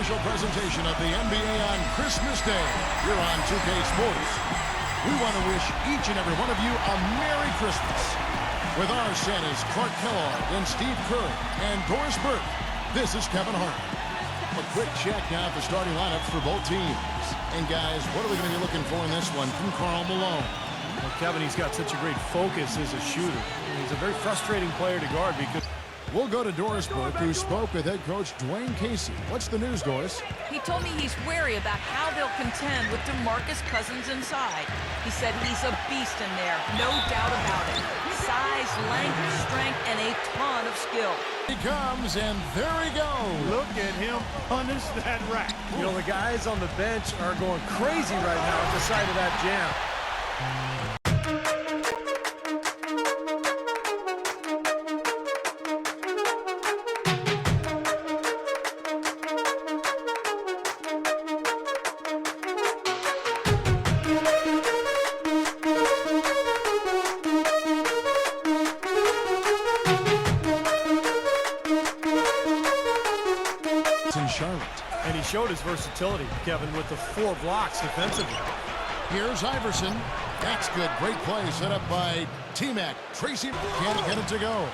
special presentation of the NBA on Christmas Day here on 2K Sports. We want to wish each and every one of you a Merry Christmas. With our Santas, Clark Kellogg and Steve Kerr and Doris Burke, this is Kevin Hart. A quick check now at the starting lineups for both teams. And guys, what are we going to be looking for in this one from Karl Malone? Well, Kevin, he's got such a great focus as a shooter. He's a very frustrating player to guard because... We'll go to Doris Burke, who spoke with head coach Dwayne Casey. What's the news, Doris? He told me he's wary about how they'll contend with DeMarcus Cousins inside. He said he's a beast in there, no doubt about it. Size, length, strength, and a ton of skill. He comes, and there he goes. Look at him punish that rack. You know, the guys on the bench are going crazy right now at the sight of that jam. In Charlotte. And he showed his versatility, Kevin, with the 4 blocks defensively. Here's Iverson. That's good. Great play set up by T-Mac. Tracy can't get it to go.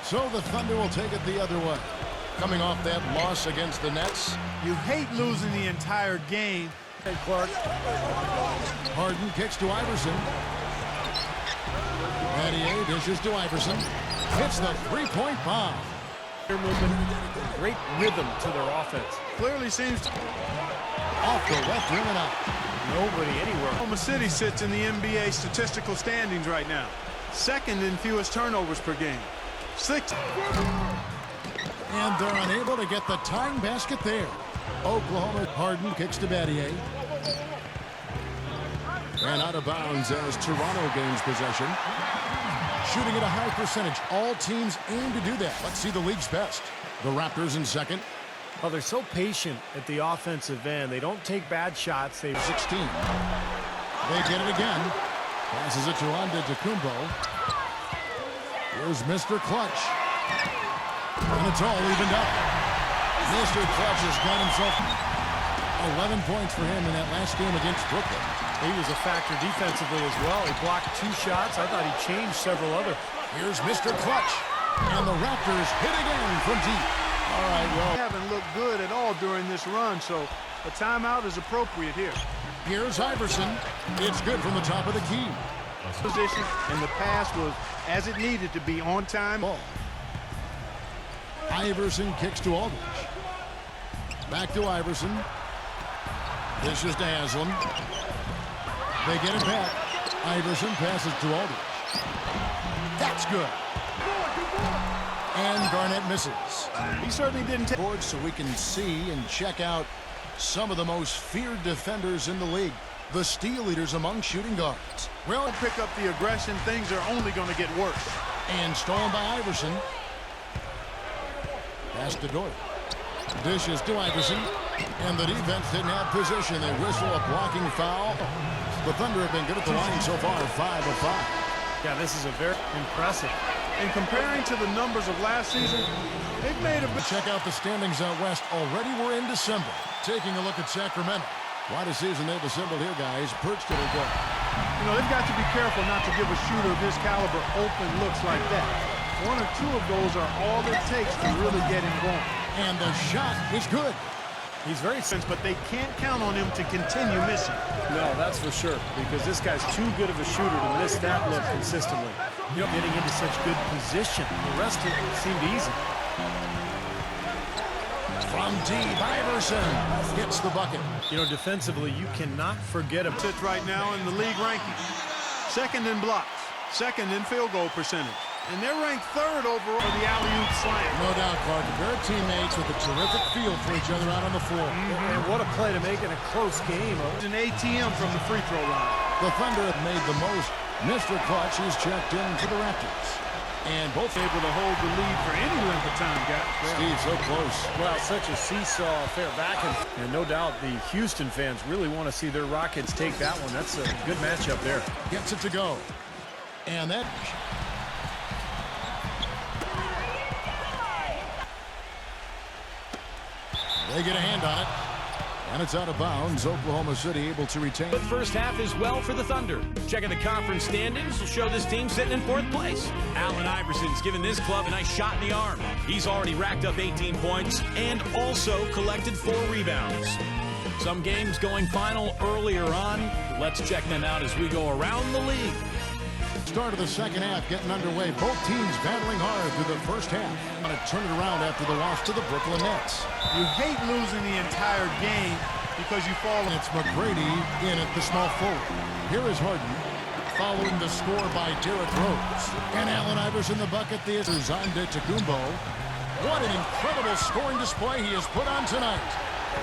So the Thunder will take it the other way. Coming off that loss against the Nets. You hate losing the entire game. Hey, Clark. Harden kicks to Iverson. Battier dishes to Iverson. Hits the three-point bomb. Their movement, great rhythm to their offense. Clearly seems to... Off the left rim and out. Nobody anywhere. Oklahoma City sits in the NBA statistical standings right now. Second in fewest turnovers per game. 6. And they're unable to get the tying basket there. Oklahoma. Harden kicks to Battier. And out of bounds as Toronto gains possession. Shooting at a high percentage. All teams aim to do that. Let's see the league's best. The Raptors in second. Oh, they're so patient at the offensive end. They don't take bad shots. They 16. They get it again. Passes it to Antetokounmpo. Here's Mr.Clutch. And it's all evened up. Mr.Clutch has got himself 11 points for him in that last game against Brooklyn. He was a factor defensively as well. He blocked 2 shots. I thought he changed several other. Here's Mr.Clutch. And the Raptors hit again from deep. All right, well. They haven't looked good at all during this run, so a timeout is appropriate here. Here's Iverson. It's good from the top of the key. Position, and the pass was as it needed to be on time. Ball. Iverson kicks to Aldridge. Back to Iverson. Dishes to Haslam. They get it back. Iverson passes to Aldridge. That's good. And Garnett misses. He certainly didn't take Board so we can see and check out some of the most feared defenders in the league. The steal leaders among shooting guards. well pick up the aggression. Things are only going to get worse. And stolen by Iverson. Pass to Dort. Dishes to Iverson. And the defense didn't have position. They whistle a blocking foul. The Thunder have been good at the line so far, 5 of 5. Yeah, this is a very impressive. And comparing to the numbers of last season, they've made a bit. Check out the standings out west. Already we're in December. Taking a look at Sacramento. Quite a season they've assembled here, guys. Perched it again. You know, they've got to be careful not to give a shooter of his caliber open looks like that. 1 or 2 of those are all it takes to really get him going. And the shot is good. He's very... But they can't count on him to continue missing. No, that's for sure, because this guy's too good of a shooter to miss that look consistently. You know, getting into such good position. The rest of it seemed easy. From deep, Iverson gets the bucket. You know, defensively, you cannot forget him. Sits right now in the league rankings. Second in blocks, second in field goal percentage. And they're ranked 3rd overall for the alley-oop slam. No doubt, Clark. They're teammates with a terrific feel for each other out on the floor. And what a play to make in a close game. An ATM from the free throw line. The Thunder have made the most. Mr.Clutch is checked in for the Raptors. And both Able to hold the lead for any length of time, guys. Steve, so close. Well, such a seesaw affair back. And no doubt the Houston fans really want to see their Rockets take that one. That's a good matchup there. Gets it to go. And that... They get a hand on it. And it's out of bounds. Oklahoma City able to retain. The first half is well for the Thunder. Checking the conference standings will show this team sitting in 4th place. Allen Iverson's given this club a nice shot in the arm. He's already racked up 18 points and also collected 4 rebounds. Some games going final earlier on. Let's check them out as we go around the league. Start of the second half getting underway. Both teams battling hard through the first half. Want to turn it around after the loss to the Brooklyn Nets. You hate losing the entire game because you fall. It's McGrady in at the small forward. Here is Harden following the score by Derrick Rose. And Allen Iverson the bucket. The Antetokounmpo. What an incredible scoring display he has put on tonight.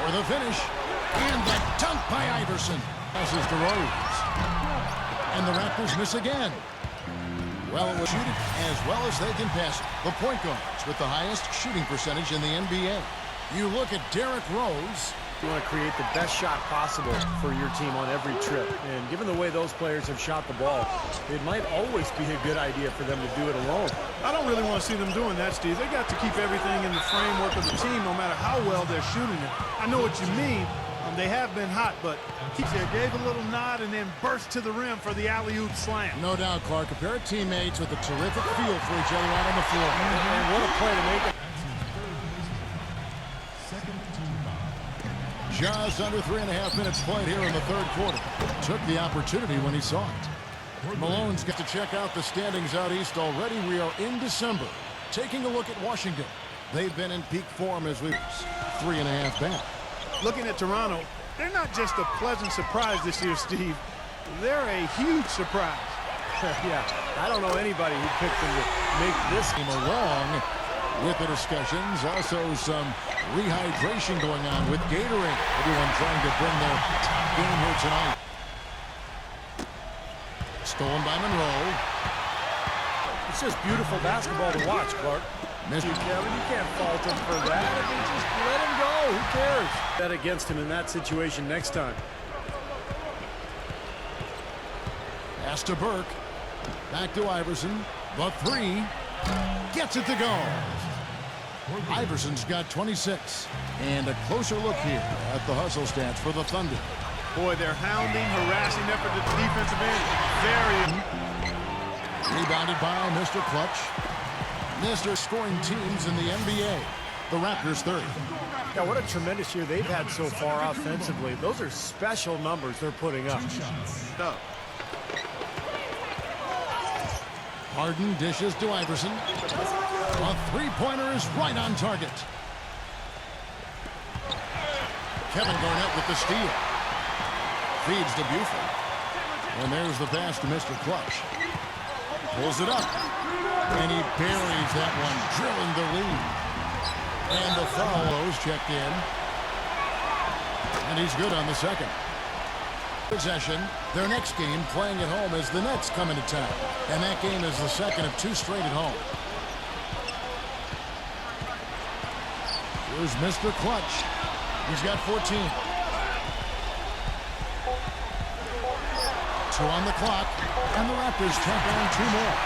For the finish. And the dunk by Iverson. Passes to Rose. And the Raptors miss again. Well, it was shooting as well as they can pass it. The point guards with the highest shooting percentage in the NBA. You look at Derrick Rose. You want to create the best shot possible for your team on every trip. And given the way those players have shot the ball, it might always be a good idea for them to do it alone. I don't really want to see them doing that, Steve. They got to keep everything in the framework of the team no matter how well they're shooting it. I know what you mean. They have been hot, but he gave a little nod and then burst to the rim for the alley-oop slam. No doubt, Clark. A pair of teammates with a terrific feel for each other out on the floor. And what a play to make it. Just under 3.5 minutes played here in the third quarter. Took the opportunity when he saw it. Malone's got to check out the standings out east already. We are in December. Taking a look at Washington. They've been in peak form as we 3.5 back. Looking at Toronto, they're not just a pleasant surprise this year, Steve. They're a huge surprise. Yeah, I don't know anybody who picked them to make this game along with the discussions. Also some rehydration going on with Gatorade. Everyone trying to bring their top game here tonight. Stolen by Monroe. It's just beautiful basketball to watch, Clark. Missed it. Kevin, you can't fault him for that. I mean, just let him go. Who cares? Bet against him in that situation next time. Pass to Burke. Back to Iverson. The three. Gets it to go. Iverson's got 26. And a closer look here at the hustle stats for the Thunder. Boy, they're hounding, harassing effort at the defensive end. Very. Rebounded by Mr.Clutch. Mr. scoring teams in the NBA. The Raptors 30. Yeah, what a tremendous year they've had so far offensively. Those are special numbers they're putting up. Harden dishes to Iverson. A three-pointer is right on target. Kevin Garnett with the steal. Feeds to Buford. And there's the pass to Mr.Clutch. Pulls it up. And he buries that one, drilling the lead. And the foul is checked in. And he's good on the second. Possession. Their next game playing at home as the Nets come into town. And that game is the second of 2 straight at home. Here's Mr.Clutch. He's got 14. 2 on the clock. And the Raptors tack on 2 more.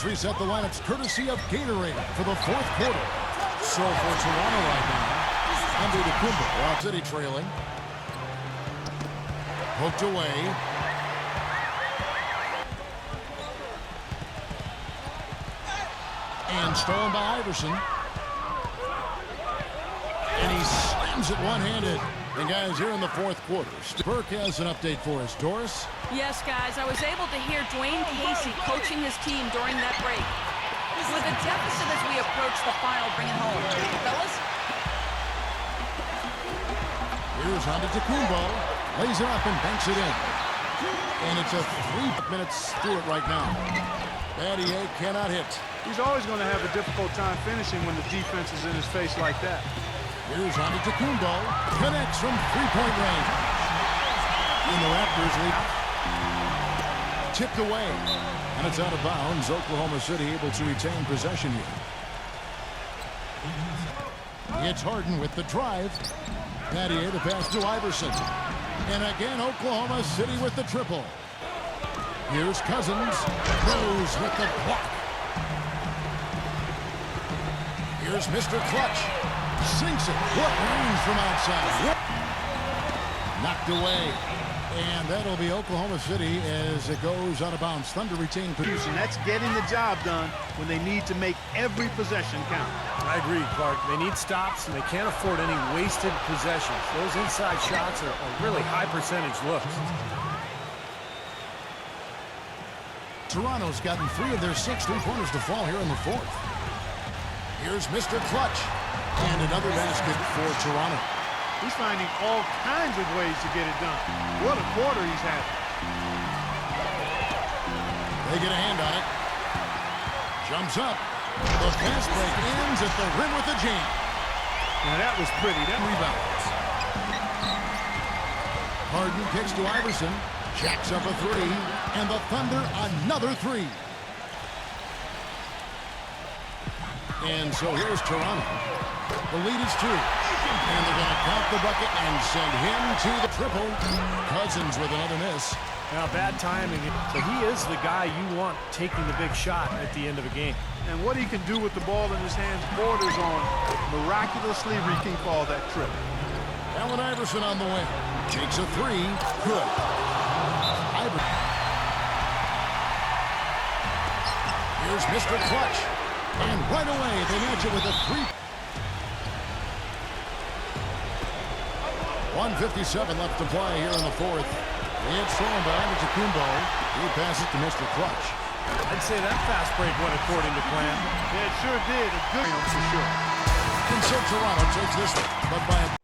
Reset the lineups courtesy of Gatorade for the 4th quarter. So for Toronto right now, Antetokounmpo, Rock City trailing. Hooked away. And stolen by Iverson. And he slams it one-handed. And guys, here in the 4th quarter, Burke has an update for us. Doris? Yes, guys, I was able to hear Dwayne Casey coaching his team during that break. With a deficit as we approach the final, bring it home. Fellas? Here's Antetokounmpo. Lays it up and banks it in. And it's a 3 minutes through it right now. Battier cannot hit. He's always going to have a difficult time finishing when the defense is in his face like that. Here's Antetokounmpo. Connects from three-point range. And the Raptors lead. Tipped away. And it's out of bounds. Oklahoma City able to retain possession here. It's Harden with the drive. Pattier the pass to Iverson. And again, Oklahoma City with the triple. Here's Cousins. Rose with the block. Here's Mr.Clutch. Sinks it. What range from outside. Knocked away. And that'll be Oklahoma City as it goes out of bounds. Thunder retain possession. That's getting the job done when they need to make every possession count. I agree, Clark. They need stops, and they can't afford any wasted possessions. Those inside shots are really high percentage looks. Toronto's gotten 3 of their 6 3-pointers to fall here in the fourth. Here's Mr.Clutch. And another basket for Toronto. He's finding all kinds of ways to get it done. What a quarter he's had. They get a hand on it. Jumps up. The fast break ends at the rim with a jam. Now that was pretty. That Rebounds. Harden kicks to Iverson. Jacks up a 3. And the Thunder another 3. And so here's Toronto. The lead is 2. And they're going to count the bucket and send him to the triple. Cousins with another miss. Now, bad timing. So he is the guy you want taking the big shot at the end of a game. And what he can do with the ball in his hands borders on miraculously reaching all that trip. Allen Iverson on the wing. Takes a 3. Good. Iverson. Here's Mr.Clutch. And right away, they match it with a 3. 1:57 left to play here in the fourth. It's thrown by Antetokounmpo. He passes to Mr.Clutch. I'd say that fast break went according to plan. Yeah, it sure did. A good one for sure. And so Toronto takes this one, but by